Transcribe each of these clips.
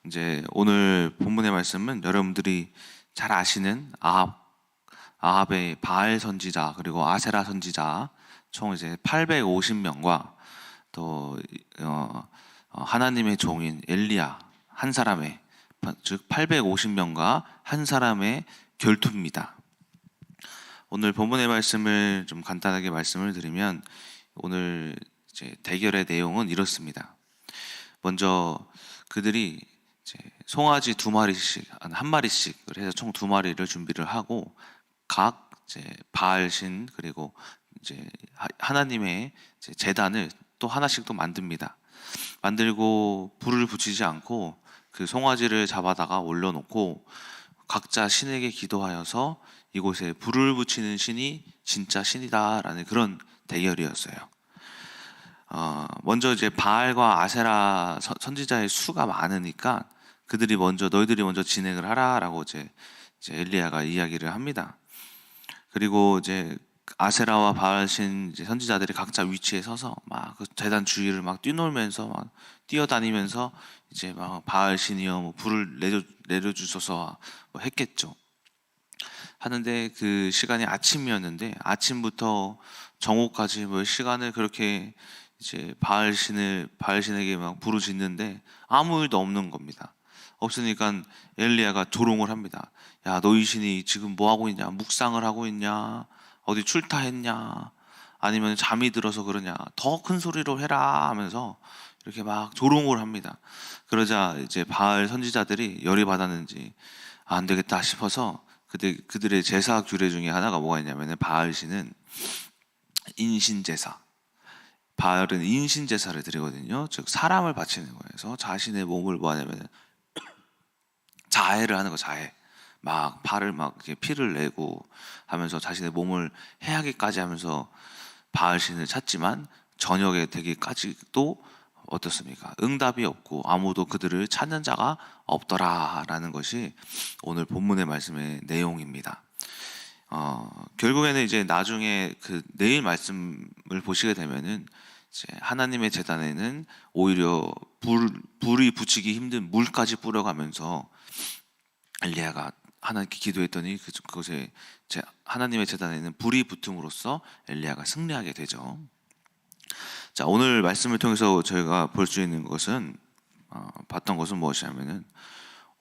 이제 오늘 본문의 말씀은 여러분들이 잘 아시는 아합의 바알 선지자 그리고 아세라 선지자 총 이제 850명과 또 하나님의 종인 엘리야 한 사람의, 즉 850명과 한 사람의 결투입니다. 오늘 본문의 말씀을 좀 간단하게 말씀을 드리면, 오늘 이제 대결의 내용은 이렇습니다. 먼저 그들이 이제 송아지 2마리씩, 한 마리씩, 그래서 총 2마리를 준비를 하고 각 이제 바알신 그리고 이제 하나님의 이제 제단을 또 하나씩 또 만듭니다. 만들고 불을 붙이지 않고 그 송아지를 잡아다가 올려놓고 각자 신에게 기도하여서 이곳에 불을 붙이는 신이 진짜 신이다라는 그런 대결이었어요. 먼저 이제 바알과 아세라 선지자의 수가 많으니까 그들이 먼저, 너희들이 먼저 진행을 하라라고 이제 엘리야가 이야기를 합니다. 그리고 이제 아세라와 바알신 선지자들이 각자 위치에 서서 막 그 제단 주위를 막 뛰놀면서 막 뛰어다니면서 이제 막 바알신이여 뭐 불을 내려주소서 뭐 했겠죠. 하는데 그 시간이 아침이었는데 아침부터 정오까지 뭐 시간을 그렇게 이제 바알신에게 막 부르짖는데 아무 일도 없는 겁니다. 없으니까 엘리야가 조롱을 합니다. 야, 너희 신이 지금 뭐 하고 있냐? 묵상을 하고 있냐? 어디 출타했냐? 아니면 잠이 들어서 그러냐? 더 큰 소리로 해라 하면서 이렇게 막 조롱을 합니다. 그러자 이제 바알 선지자들이 열이 받았는지 안 되겠다 싶어서 그들의 제사 규례 중에 하나가 뭐가 있냐면, 바알신은 인신제사, 바알은 인신제사를 드리거든요. 즉 사람을 바치는 거예요. 그래서 자신의 몸을 뭐 하냐면 자해를 하는 거, 자해. 막 팔을 막 이렇게 피를 내고 하면서 자신의 몸을 해하기까지 하면서 바알신을 찾지만 저녁에 되기까지도 어떻습니까? 응답이 없고 아무도 그들을 찾는 자가 없더라라는 것이 오늘 본문의 말씀의 내용입니다. 결국에는 이제 나중에 그 내일 말씀을 보시게 되면은 이제 하나님의 제단에는 오히려 불이 붙이기 힘든 물까지 뿌려가면서 엘리야가 하나님께 기도했더니 그곳에 하나님의 제단에는 불이 붙음으로써 엘리야가 승리하게 되죠. 자, 오늘 말씀을 통해서 저희가 볼 수 있는 것은, 봤던 것은 무엇이냐면은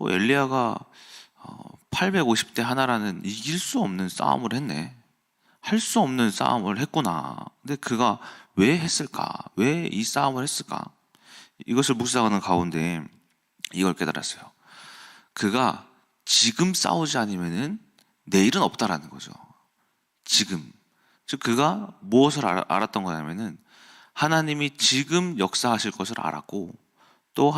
엘리야가 850대 하나라는 이길 수 없는 싸움을 했네. 할 수 없는 싸움을 했구나. 근데 그가 왜 했을까? 왜 이 싸움을 했을까? 이것을 묵상하는 가운데 이걸 깨달았어요. 그가 지금 싸우지 않으면은 내일은 없다라는 거죠. 지금. 즉 그가 무엇을 알았던 거냐면은 하나님이 지금 역사하실 것을 알았고, 또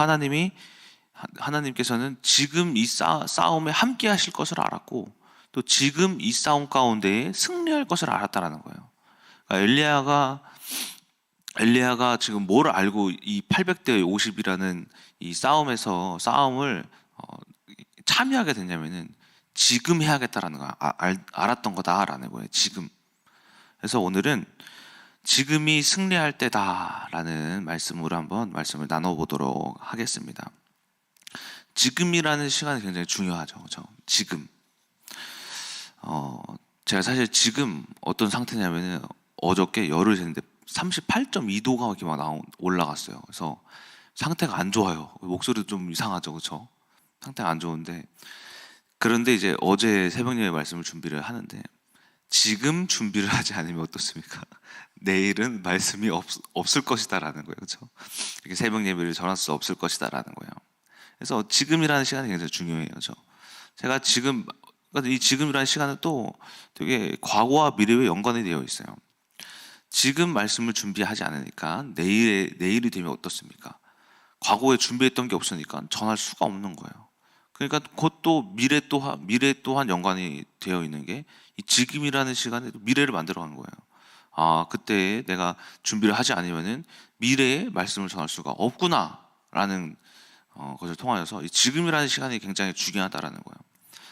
하나님께서는 지금 이 싸움에 함께 하실 것을 알았고, 또 지금 이 싸움 가운데에 승리할 것을 알았다라는 거예요. 그러니까 엘리야가 지금 뭘 알고 이 800대 50이라는 이 싸움을 참여하게 됐냐면은 지금 해야겠다라는 거 알았던 거다라는 거예요. 지금. 그래서 오늘은 지금이 승리할 때다라는 말씀으로 한번 말씀을 나눠보도록 하겠습니다. 지금이라는 시간이 굉장히 중요하죠. 그렇죠? 지금. 제가 사실 지금 어떤 상태냐면은 어저께 열을 쟀는데 38.2도가 이렇게 막 올라갔어요. 그래서 상태가 안 좋아요. 목소리도 좀 이상하죠. 그렇죠? 상태가 안 좋은데, 그런데 이제 어제 새벽 예배 말씀을 준비를 하는데 지금 준비를 하지 않으면 어떻습니까? 내일은 말씀이 없을 것이다라는 거예요. 그렇죠? 이렇게 새벽 예배를 전할 수 없을 것이다라는 거예요. 그래서 지금이라는 시간이 굉장히 중요해요. 그렇죠? 제가 이 지금이라는 시간은 또 되게 과거와 미래에 연관이 되어 있어요. 지금 말씀을 준비하지 않으니까 내일이 되면 어떻습니까? 과거에 준비했던 게 없으니까 전할 수가 없는 거예요. 그러니까 그것도 미래 또한 연관이 되어 있는 게 이 지금이라는 시간에 미래를 만들어가는 거예요. 그때 내가 준비를 하지 않으면은 미래의 말씀을 전할 수가 없구나라는 것을 통하여서 이 지금이라는 시간이 굉장히 중요하다라는 거예요.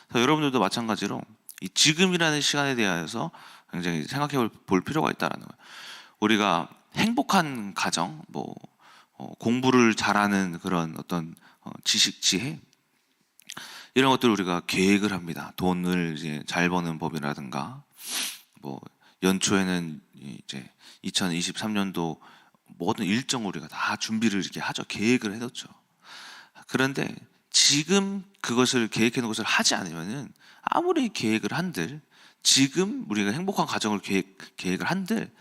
그래서 여러분들도 마찬가지로 이 지금이라는 시간에 대하여서 굉장히 생각해 볼 필요가 있다라는 거예요. 우리가 행복한 가정, 공부를 잘하는 그런 어떤 지식, 지혜 이런 것들 우리가 계획을 합니다. 돈을 이제 잘 버는 법이라든가 뭐 연초에는 이제 2023년도 모든 일정을 우리가 다 준비를 이렇게 하죠. 계획을 해놓죠. 그런데 지금 그것을 계획해 놓은 것을 하지 않으면은 아무리 계획을 한들 지금 우리가 행복한 가정을 계획을 한들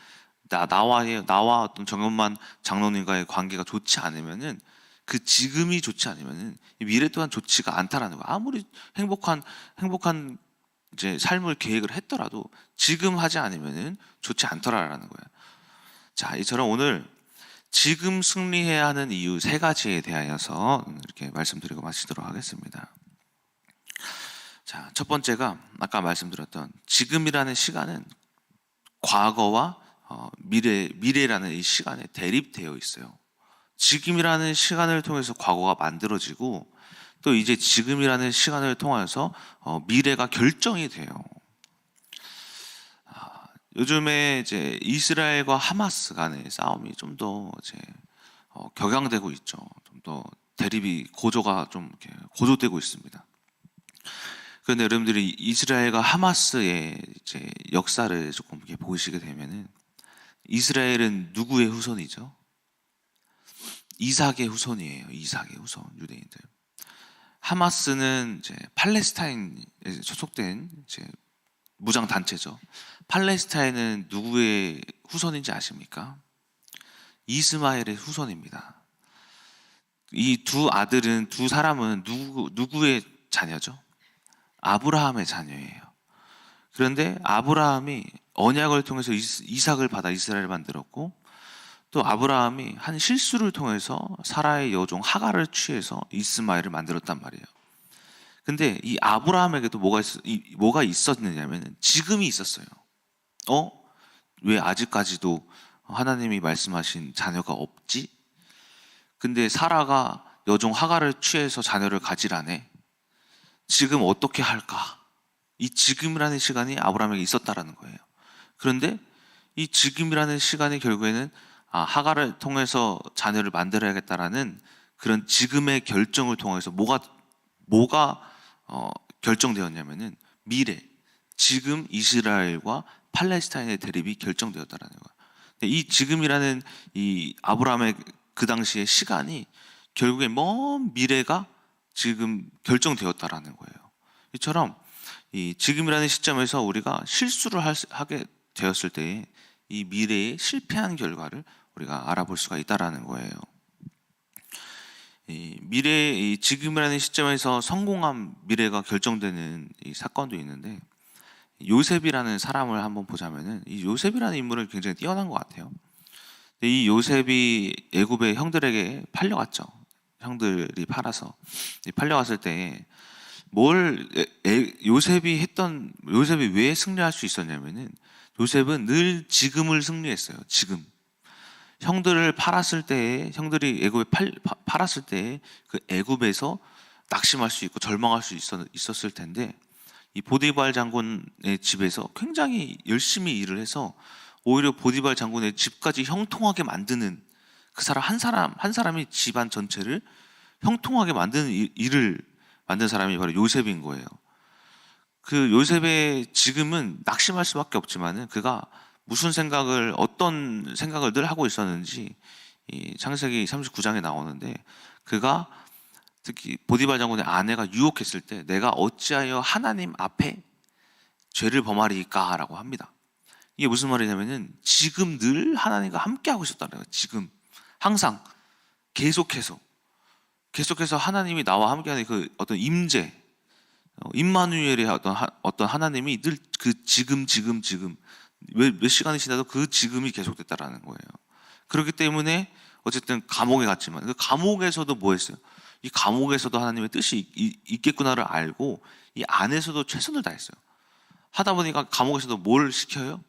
나와 어떤 정연만 장로님과의 관계가 좋지 않으면은 그 지금이 좋지 않으면은 미래 또한 좋지가 않다라는 거야. 아무리 행복한 이제 삶을 계획을 했더라도 지금 하지 않으면은 좋지 않더라라는 거야. 자, 이처럼 오늘 지금 승리해야 하는 이유 세 가지에 대하여서 이렇게 말씀드리고 마치도록 하겠습니다. 자, 첫 번째가 아까 말씀드렸던 지금이라는 시간은 과거와 미래라는 이 시간에 대립되어 있어요. 지금이라는 시간을 통해서 과거가 만들어지고 또 이제 지금이라는 시간을 통해서 미래가 결정이 돼요. 요즘에 이제 이스라엘과 하마스 간의 싸움이 좀 더 이제 격양되고 있죠. 좀 더 대립이 고조가 좀 이렇게 고조되고 있습니다. 그런데 여러분들이 이스라엘과 하마스의 이제 역사를 조금 이렇게 보시게 되면은 이스라엘은 누구의 후손이죠? 이삭의 후손이에요. 이삭의 후손 유대인들. 하마스는 이제 팔레스타인에 소속된 이제 무장 단체죠. 팔레스타인은 누구의 후손인지 아십니까? 이스마엘의 후손입니다. 이 두 사람은 누구의 자녀죠? 아브라함의 자녀예요. 그런데 아브라함이 언약을 통해서 이삭을 받아 이스라엘을 만들었고 또 아브라함이 한 실수를 통해서 사라의 여종 하갈을 취해서 이스마엘을 만들었단 말이에요. 근데 이 아브라함에게도 뭐가 있었느냐면 지금이 있었어요. 왜 아직까지도 하나님이 말씀하신 자녀가 없지? 근데 사라가 여종 하갈을 취해서 자녀를 가지라네. 지금 어떻게 할까? 이 지금이라는 시간이 아브라함에게 있었다라는 거예요. 그런데 이 지금이라는 시간이 결국에는 하갈을 통해서 자녀를 만들어야겠다라는 그런 지금의 결정을 통해서 뭐가 결정되었냐면은 미래, 지금 이스라엘과 팔레스타인의 대립이 결정되었다라는 거예요. 이 지금이라는 이 아브라함의 그 당시의 시간이 결국에 먼 미래가 지금 결정되었다라는 거예요. 이처럼 이 지금이라는 시점에서 우리가 실수를 하게 되었을 때 이 미래의 실패한 결과를 우리가 알아볼 수가 있다라는 거예요. 이 지금이라는 시점에서 성공한 미래가 결정되는 이 사건도 있는데 요셉이라는 사람을 한번 보자면은 이 요셉이라는 인물은 굉장히 뛰어난 것 같아요. 이 요셉이 애굽의 형들에게 팔려갔죠. 형들이 팔려갔을 때 요셉이 왜 승리할 수 있었냐면은 요셉은 늘 지금을 승리했어요. 지금. 형들을 팔았을 때에 형들이 애굽에 팔았을 때에 그 애굽에서 낙심할 수 있고 절망할 수 있었을 텐데 이 보디발 장군의 집에서 굉장히 열심히 일을 해서 오히려 보디발 장군의 집까지 형통하게 만드는 그 한 사람이 집안 전체를 형통하게 만드는 일을 만든 사람이 바로 요셉인 거예요. 그 요셉의 지금은 낙심할 수밖에 없지만은 그가 어떤 생각을 늘 하고 있었는지 이 창세기 39장에 나오는데 그가 특히 보디발 장군의 아내가 유혹했을 때 내가 어찌하여 하나님 앞에 죄를 범하리까라고 합니다. 이게 무슨 말이냐면은 지금 늘 하나님과 함께 하고 있었다는 거예요. 지금 항상 계속해서 하나님이 나와 함께하는 그 어떤 임마누엘의 어떤 하나님이 늘 그 지금 몇 시간이 지나도 그 지금이 계속됐다라는 거예요. 그렇기 때문에 어쨌든 감옥에 갔지만 그 감옥에서도 뭐 했어요? 이 감옥에서도 하나님의 뜻이 있겠구나를 알고 이 안에서도 최선을 다했어요. 하다 보니까 감옥에서도 뭘 시켜요?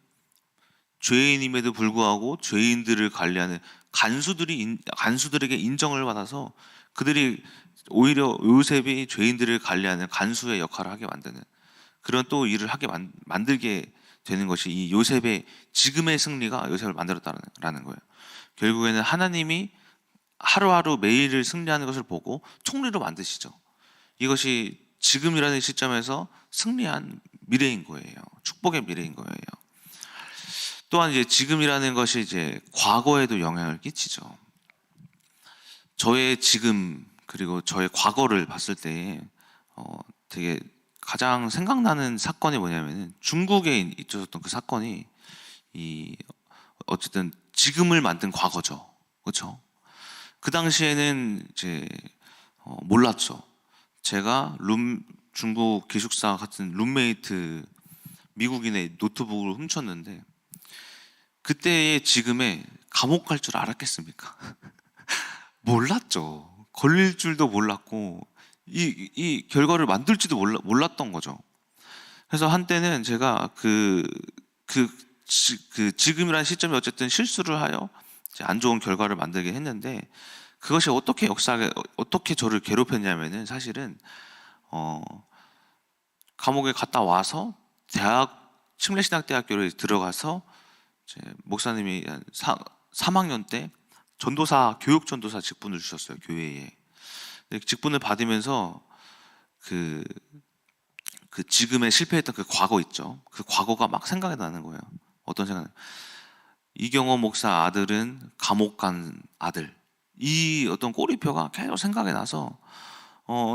죄인임에도 불구하고 죄인들을 관리하는 간수들에게 인정을 받아서 그들이 오히려 요셉이 죄인들을 관리하는 간수의 역할을 하게 만드는 그런 또 일을 하게 만들게 되는 것이 이 요셉의 지금의 승리가 요셉을 만들었다는 거예요. 결국에는 하나님이 하루하루 매일을 승리하는 것을 보고 통리로 만드시죠. 이것이 지금이라는 시점에서 승리한 미래인 거예요. 축복의 미래인 거예요. 또한 이제 지금이라는 것이 이제 과거에도 영향을 끼치죠. 저의 지금 그리고 저의 과거를 봤을 때 되게 가장 생각나는 사건이 뭐냐면은 중국에 있었던 그 사건이 이 어쨌든 지금을 만든 과거죠. 그렇죠? 그 당시에는 이제 몰랐죠. 제가 중국 기숙사 같은 룸메이트 미국인의 노트북을 훔쳤는데 그때의 지금에 감옥 갈 줄 알았겠습니까? 몰랐죠. 걸릴 줄도 몰랐고 이 결과를 만들지도 몰랐던 거죠. 그래서 한때는 제가 지금이라는 시점에 어쨌든 실수를 하여 이제 안 좋은 결과를 만들게 했는데 그것이 어떻게 저를 괴롭혔냐면은 사실은 감옥에 갔다 와서 침례신학대학교를 들어가서 이제 목사님이 한 3학년 때 교육 전도사 직분을 주셨어요, 교회에. 직분을 받으면서 그 지금에 실패했던 그 과거 있죠. 그 과거가 막 생각이 나는 거예요. 어떤 생각? 이경호 목사 아들은 감옥 간 아들. 이 어떤 꼬리표가 계속 생각이 나서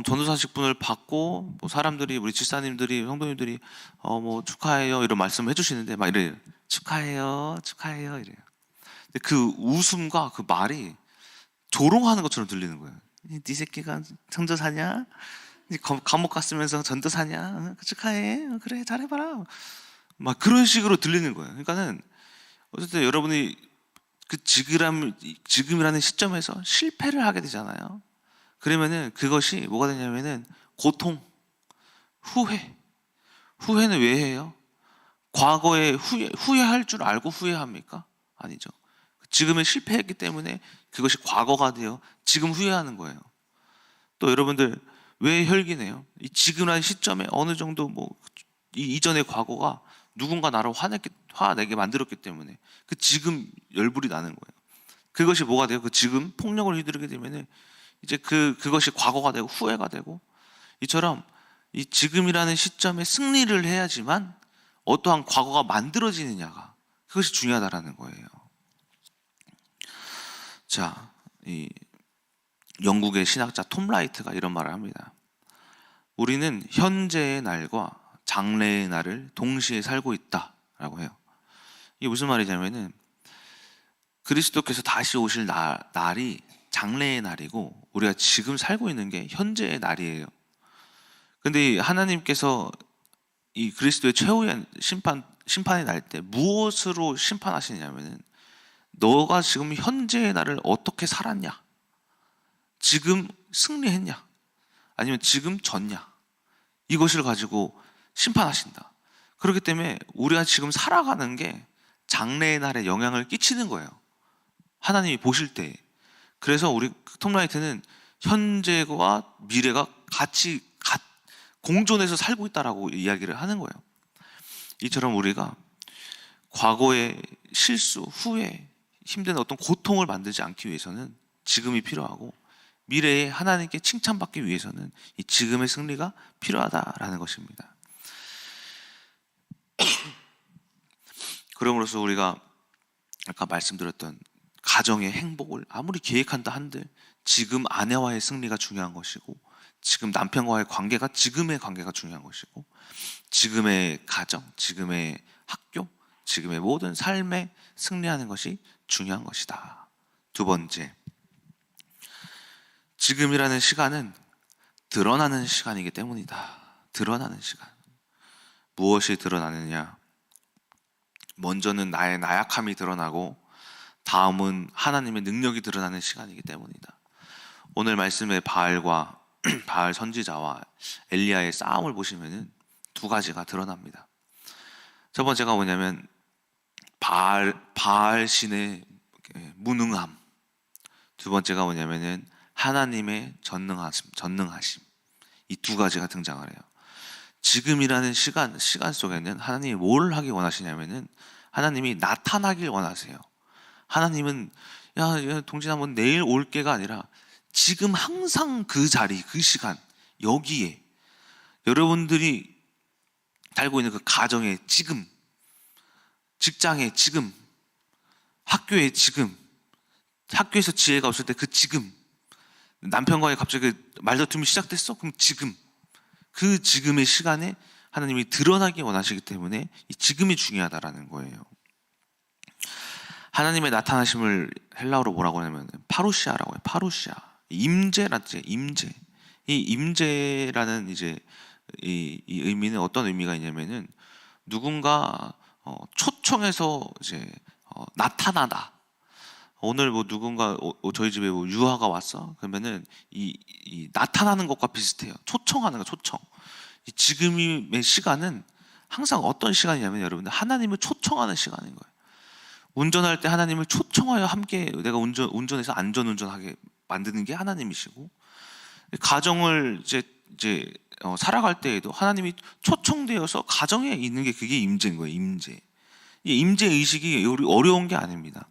전도사 직분을 받고 뭐 사람들이 우리 집사님들이 성도님들이 뭐 축하해요 이런 말씀을 해주시는데 막 이래요. 축하해요 이래요. 근데 그 웃음과 그 말이 조롱하는 것처럼 들리는 거예요. 네 새끼가 전도사냐? 감옥 갔으면서 전도사냐? 축하해. 그래 잘해봐라. 막 그런 식으로 들리는 거예요. 그러니까는 어쨌든 여러분이 그 지금이라는 시점에서 실패를 하게 되잖아요. 그러면은 그것이 뭐가 되냐면은 고통, 후회는 왜 해요? 과거에 후회할 줄 알고 후회합니까? 아니죠. 지금에 실패했기 때문에 그것이 과거가 되어 지금 후회하는 거예요. 또 여러분들 왜 혈기내요? 이 지금이라는 시점에 어느 정도 이전의 과거가 누군가 나를 화내게 만들었기 때문에 그 지금 열불이 나는 거예요. 그것이 뭐가 돼요? 그 지금 폭력을 휘두르게 되면은 이제 그것이 과거가 되고 후회가 되고 이처럼 이 지금이라는 시점에 승리를 해야지만 어떠한 과거가 만들어지느냐가 그것이 중요하다라는 거예요. 자, 이 영국의 신학자 톰 라이트가 이런 말을 합니다. 우리는 현재의 날과 장래의 날을 동시에 살고 있다라고 해요. 이게 무슨 말이냐면은 그리스도께서 다시 오실 날이 장래의 날이고 우리가 지금 살고 있는 게 현재의 날이에요. 근데 하나님께서 이 그리스도의 최후의 심판이 날 때 무엇으로 심판하시냐면은 너가 지금 현재의 날을 어떻게 살았냐? 지금 승리했냐? 아니면 지금 졌냐? 이것을 가지고 심판하신다. 그렇기 때문에 우리가 지금 살아가는 게 장래의 날에 영향을 끼치는 거예요. 하나님이 보실 때. 그래서 우리 톰 라이트는 현재와 미래가 같이 공존해서 살고 있다라고 이야기를 하는 거예요. 이처럼 우리가 과거의 실수, 후회, 힘든 어떤 고통을 만들지 않기 위해서는 지금이 필요하고 미래에 하나님께 칭찬받기 위해서는 이 지금의 승리가 필요하다라는 것입니다. 그럼으로써 우리가 아까 말씀드렸던 가정의 행복을 아무리 계획한다 한들 지금 아내와의 승리가 중요한 것이고 지금 남편과의 관계가 지금의 관계가 중요한 것이고 지금의 가정, 지금의 학교, 지금의 모든 삶에 승리하는 것이 중요한 것이다. 두 번째, 지금이라는 시간은 드러나는 시간이기 때문이다. 드러나는 시간. 무엇이 드러나느냐? 먼저는 나의 나약함이 드러나고 다음은 하나님의 능력이 드러나는 시간이기 때문이다. 오늘 말씀의 바알 선지자와 엘리야의 싸움을 보시면은 두 가지가 드러납니다. 첫 번째가 뭐냐면 바알 신의 무능함. 두 번째가 뭐냐면은 하나님의 전능하심. 이 두 가지가 등장을 해요. 지금이라는 시간 속에는 하나님이 뭘 하기 원하시냐면은 하나님이 나타나길 원하세요. 하나님은 야 동진아 뭐 내일 올게가 아니라 지금 항상 그 자리, 그 시간, 여기에 여러분들이 살고 있는 그 가정에 지금, 직장에 지금, 학교에 지금, 학교에서 지혜가 없을 때 그 지금, 남편과의 갑자기 말다툼이 시작됐어? 그럼 지금, 그 지금의 시간에 하나님이 드러나기 원하시기 때문에 이 지금이 중요하다라는 거예요. 하나님의 나타나심을 헬라어로 뭐라고 하냐면 파루시아라고 해요. 파루시아. 임재라는 뜻이에요. 임재. 이 임재라는 이제 이 의미는 어떤 의미가 있냐면은 누군가 초청해서 이제 나타나다. 오늘 뭐 누군가 저희 집에 뭐 유아가 왔어. 그러면은 이 나타나는 것과 비슷해요. 초청하는 거, 초청. 이 지금의 시간은 항상 어떤 시간이냐면 여러분들 하나님을 초청하는 시간인 거예요. 운전할 때 하나님을 초청하여 함께 내가 운전해서 안전 운전하게 만드는 게 하나님이시고, 가정을 이제 살아갈 때에도 하나님이 초청되어서 가정에 있는 게 그게 임재인 거예요. 임재. 이 임재 의식이 어려운 게 아닙니다.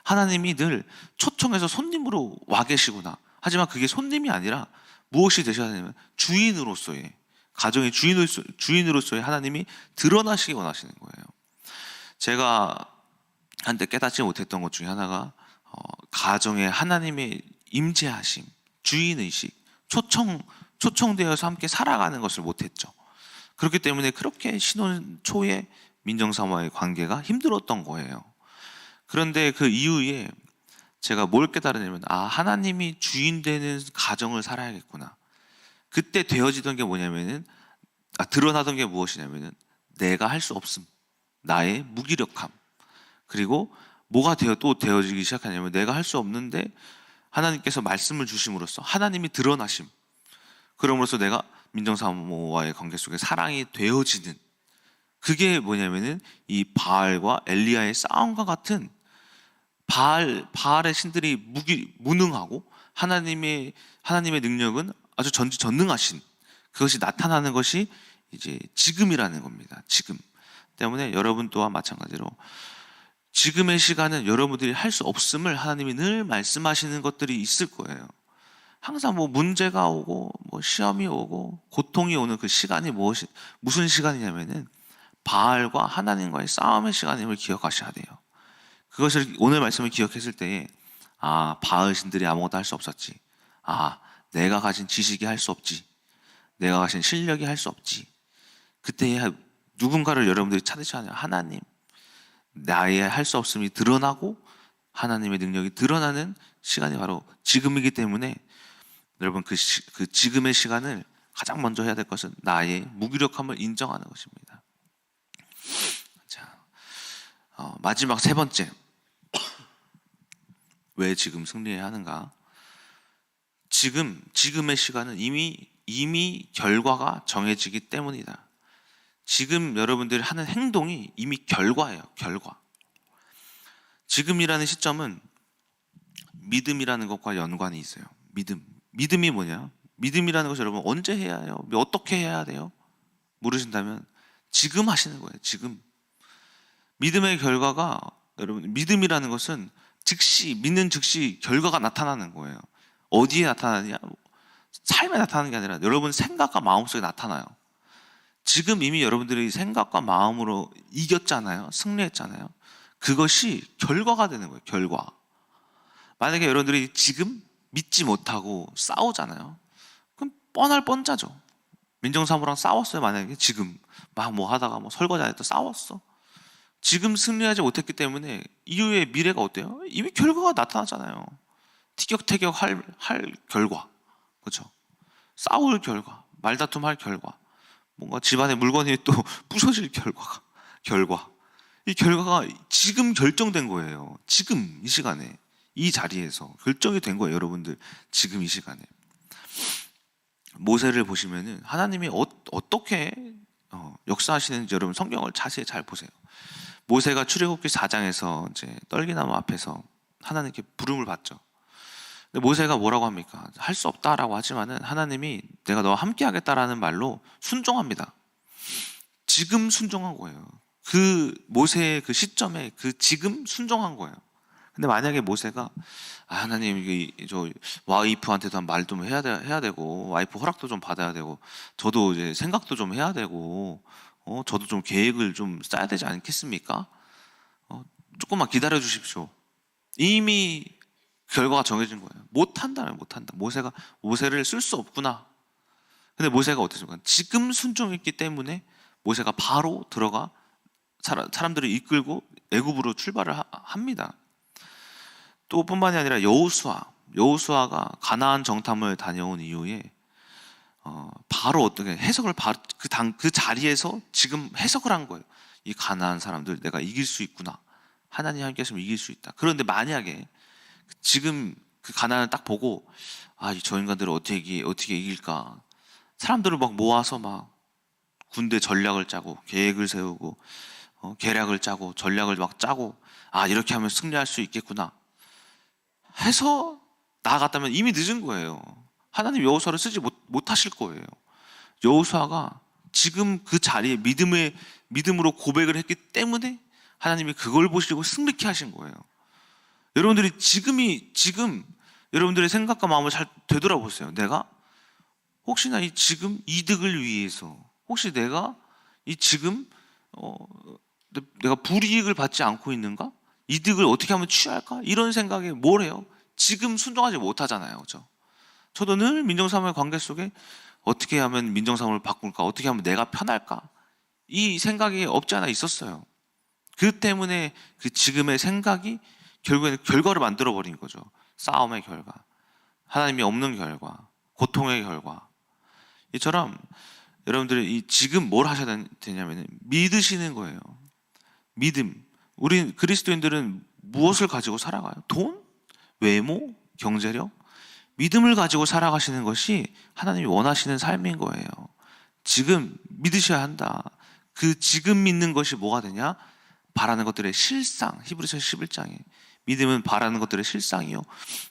하나님이 늘 초청해서 손님으로 와 계시구나. 하지만 그게 손님이 아니라 무엇이 되셔야 되냐면 주인으로서의, 가정의 주인으로서의 하나님이 드러나시기 원하시는 거예요. 제가 한때 깨닫지 못했던 것 중에 하나가 가정에 하나님의 임재하심, 주인의식, 초청되어서 함께 살아가는 것을 못했죠. 그렇기 때문에 그렇게 신혼 초에 민정사모와의 관계가 힘들었던 거예요. 그런데 그 이후에 제가 뭘 깨달았냐면 하나님이 주인 되는 가정을 살아야겠구나. 그때 되어지던 게 뭐냐면은 드러나던 게 무엇이냐면은 내가 할 수 없음, 나의 무기력함, 그리고 뭐가 또 되어지기 시작하냐면 내가 할 수 없는데 하나님께서 말씀을 주심으로써 하나님이 드러나심, 그럼으로써 내가 민정사모와의 관계 속에 사랑이 되어지는, 그게 뭐냐면은 이 바알과 엘리야의 싸움과 같은, 바알의 신들이 무능하고 하나님의 능력은 아주 전지전능하신, 그것이 나타나는 것이 이제 지금이라는 겁니다. 지금 때문에 여러분 또한 마찬가지로 지금의 시간은 여러분들이 할 수 없음을 하나님이 늘 말씀하시는 것들이 있을 거예요. 항상 뭐 문제가 오고 뭐 시험이 오고 고통이 오는 그 시간이 무슨 시간이냐면은 바알과 하나님과의 싸움의 시간임을 기억하셔야 돼요. 그것을 오늘 말씀을 기억했을 때에 바알 신들이 아무것도 할 수 없었지. 내가 가진 지식이 할 수 없지. 내가 가진 실력이 할 수 없지. 그때 누군가를 여러분들이 찾으셔야 해요. 하나님. 나의 할 수 없음이 드러나고 하나님의 능력이 드러나는 시간이 바로 지금이기 때문에 여러분 그 지금의 시간을 가장 먼저 해야 될 것은 나의 무기력함을 인정하는 것입니다. 자, 마지막 세 번째. 왜 지금 승리해야 하는가? 지금의 시간은 이미 결과가 정해지기 때문이다. 지금 여러분들이 하는 행동이 이미 결과예요. 결과. 지금이라는 시점은 믿음이라는 것과 연관이 있어요. 믿음이 뭐냐? 믿음이라는 것을 여러분 언제 해야 해요? 어떻게 해야 돼요? 물으신다면 지금 하시는 거예요. 지금. 믿음의 결과가, 여러분 믿음이라는 것은 믿는 즉시 결과가 나타나는 거예요. 어디에 나타나느냐? 삶에 나타나는 게 아니라 여러분 생각과 마음속에 나타나요. 지금 이미 여러분들이 생각과 마음으로 이겼잖아요. 승리했잖아요. 그것이 결과가 되는 거예요. 결과. 만약에 여러분들이 지금 믿지 못하고 싸우잖아요. 그럼 뻔할 뻔자죠. 민정사모랑 싸웠어요. 만약에 지금 막 뭐 하다가 설거지 안 했다 싸웠어. 지금 승리하지 못했기 때문에 이후의 미래가 어때요? 이미 결과가 나타나잖아요. 티격태격 할 결과. 그렇죠? 싸울 결과, 말다툼 할 결과, 뭔가 집안의 물건이 또 부서질 결과. 이 결과가 지금 결정된 거예요. 지금 이 시간에, 이 자리에서 결정이 된 거예요. 여러분들 지금 이 시간에. 모세를 보시면은 하나님이 어떻게 역사하시는지 여러분 성경을 자세히 잘 보세요. 모세가 출애굽기 4장에서 이제 떨기나무 앞에서 하나님께 부름을 받죠. 근데 모세가 뭐라고 합니까? 할 수 없다라고 하지만은 하나님이 내가 너와 함께 하겠다라는 말로 순종합니다. 지금 순종한 거예요. 그 모세의 그 시점에 지금 순종한 거예요. 근데 만약에 모세가 하나님 이게 저 와이프한테도 말 좀 해야 되고 와이프 허락도 좀 받아야 되고 저도 이제 생각도 좀 해야 되고 저도 좀 계획을 좀 짜야 되지 않겠습니까? 조금만 기다려 주십시오. 이미 결과가 정해진 거예요. 못한다면 못한다. 모세를 쓸 수 없구나. 근데 모세가 어땠습니까? 지금 순종했기 때문에 모세가 바로 들어가 사람들을 이끌고 애굽으로 출발을 합니다. 또 뿐만이 아니라 여호수아가 가나안 정탐을 다녀온 이후에 바로 어떻게 해석을 그 자리에서 지금 해석을 한 거예요. 이 가나안 사람들 내가 이길 수 있구나. 하나님 함께 하시면 이길 수 있다. 그런데 만약에 지금 그 가나안을 딱 보고 저 인간들을 어떻게 이길까? 사람들을 막 모아서 막 군대 전략을 짜고 계획을 세우고 계략을 짜고 전략을 막 짜고 이렇게 하면 승리할 수 있겠구나 해서 나아갔다면 이미 늦은 거예요. 하나님 여호수아를 쓰지 못하실 거예요. 여호수아가 지금 그 자리에 믿음으로 고백을 했기 때문에 하나님이 그걸 보시고 승리케 하신 거예요. 여러분들이 지금 여러분들의 생각과 마음을 잘 되돌아보세요. 내가 혹시나 이 지금 이득을 위해서 혹시 내가 이 지금 내가 불이익을 받지 않고 있는가? 이득을 어떻게 하면 취할까? 이런 생각에 뭘 해요? 지금 순종하지 못하잖아요. 그렇죠? 저도 늘 민정사무의 관계 속에 어떻게 하면 민정사무를 바꿀까? 어떻게 하면 내가 편할까? 이 생각이 없지 않아 있었어요. 그 때문에 그 지금의 생각이 결국에는 결과를 만들어버린 거죠. 싸움의 결과, 하나님이 없는 결과, 고통의 결과. 이처럼 여러분들이 지금 뭘 하셔야 되냐면 믿으시는 거예요. 믿음. 우리 그리스도인들은 무엇을 가지고 살아가요? 돈? 외모? 경제력? 믿음을 가지고 살아가시는 것이 하나님이 원하시는 삶인 거예요. 지금 믿으셔야 한다. 그 지금 믿는 것이 뭐가 되냐? 바라는 것들의 실상. 히브리서 11장에 믿음은 바라는 것들의 실상이요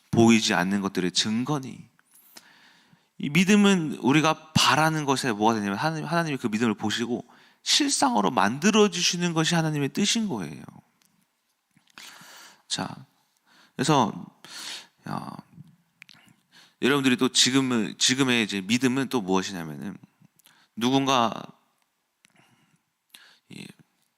보이지 않는 것들의 증거니. 이 믿음은 우리가 바라는 것에 뭐가 되냐면 하나님이 그 믿음을 보시고 실상으로 만들어주시는 것이 하나님의 뜻인 거예요. 자, 그래서 여러분들이 또 지금의 이제 믿음은 또 무엇이냐면은 누군가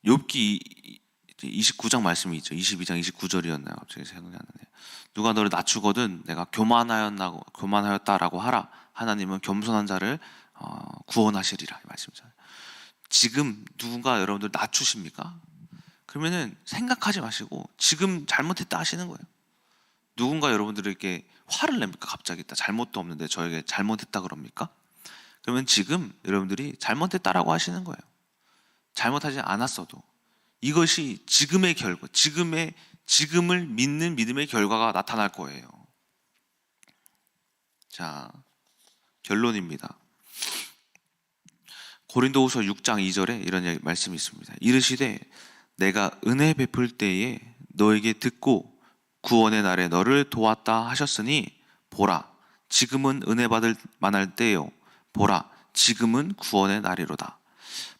욥기 29장 말씀이 있죠. 22장 29절이었나요? 갑자기 생각이 안 나네요. 누가 너를 낮추거든 내가 교만하였다라고 하라. 하나님은 겸손한 자를 구원하시리라. 이 말씀이잖아요. 지금 누군가 여러분들 낮추십니까? 그러면은 생각하지 마시고 지금 잘못했다 하시는 거예요. 누군가 여러분들에게 화를 냅니까? 갑자기 잘못도 없는데 저에게 잘못했다 그럽니까? 그러면 지금 여러분들이 잘못했다라고 하시는 거예요. 잘못하지 않았어도 이것이 지금의 결과, 지금을 믿는 믿음의 결과가 나타날 거예요. 자, 결론입니다. 고린도후서 6장 2절에 이런 말씀이 있습니다. 이르시되 내가 은혜 베풀 때에 너에게 듣고 구원의 날에 너를 도왔다 하셨으니 보라 지금은 은혜 받을 만할 때요 보라 지금은 구원의 날이로다.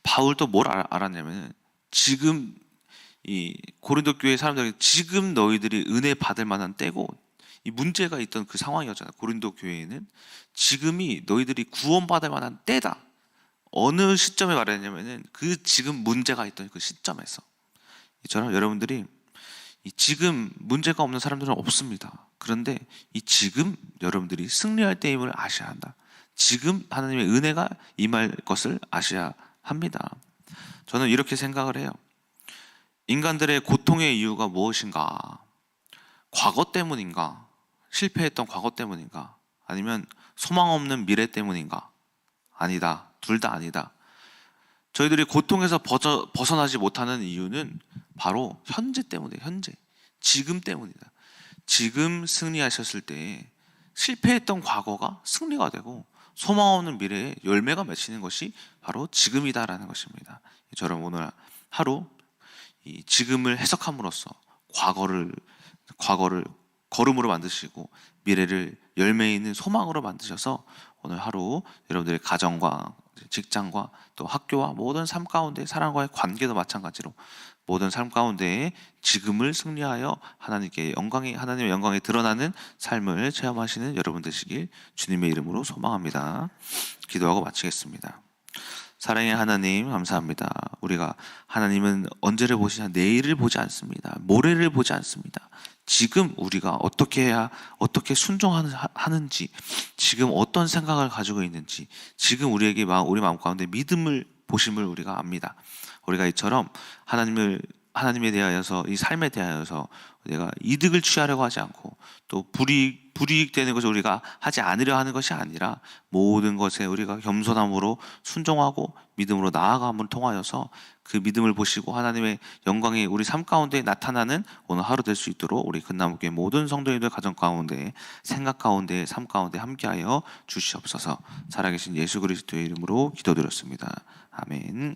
바울도 뭘 알았냐면 지금 이 고린도 교회 사람들에게 지금 너희들이 은혜 받을 만한 때고 이 문제가 있던 그 상황이었잖아요. 고린도 교회에는 지금이 너희들이 구원받을 만한 때다. 어느 시점에 말했냐면은 그 지금 문제가 있던 그 시점에서 이처럼 여러분들이 이 지금 문제가 없는 사람들은 없습니다. 그런데 이 지금 여러분들이 승리할 때임을 아셔야 한다. 지금 하나님의 은혜가 임할 것을 아셔야 합니다. 저는 이렇게 생각을 해요. 인간들의 고통의 이유가 무엇인가? 과거 때문인가? 실패했던 과거 때문인가? 아니면 소망 없는 미래 때문인가? 아니다. 둘 다 아니다. 저희들이 고통에서 벗어나지 못하는 이유는 바로 현재 때문이에요. 지금 때문이다. 지금 승리하셨을 때 실패했던 과거가 승리가 되고 소망 없는 미래에 열매가 맺히는 것이 바로 지금이다라는 것입니다. 저는 오늘 하루 이 지금을 해석함으로써 과거를 걸음으로 만드시고 미래를 열매 있는 소망으로 만드셔서 오늘 하루 여러분들의 가정과 직장과 또 학교와 모든 삶 가운데 사람과의 관계도 마찬가지로 모든 삶 가운데 지금을 승리하여 하나님의 영광이 드러나는 삶을 체험하시는 여러분 되시길 주님의 이름으로 소망합니다. 기도하고 마치겠습니다. 사랑의 하나님 감사합니다. 우리가 하나님은 언제를 보시냐, 내일을 보지 않습니다. 모레를 보지 않습니다. 지금 우리가 어떻게 순종하는지, 지금 어떤 생각을 가지고 있는지, 지금 우리 마음 가운데 믿음을 보심을 우리가 압니다. 우리가 이처럼 하나님에 대하여서, 이 삶에 대하여서 내가 이득을 취하려고 하지 않고 또 불이익되는 것을 우리가 하지 않으려 하는 것이 아니라 모든 것에 우리가 겸손함으로 순종하고 믿음으로 나아감을 통하여서 그 믿음을 보시고 하나님의 영광이 우리 삶 가운데 나타나는 오늘 하루 될 수 있도록 우리 금나무교회 모든 성도님들 가정 가운데, 생각 가운데, 삶 가운데 함께하여 주시옵소서. 살아계신 예수 그리스도의 이름으로 기도드렸습니다. 아멘.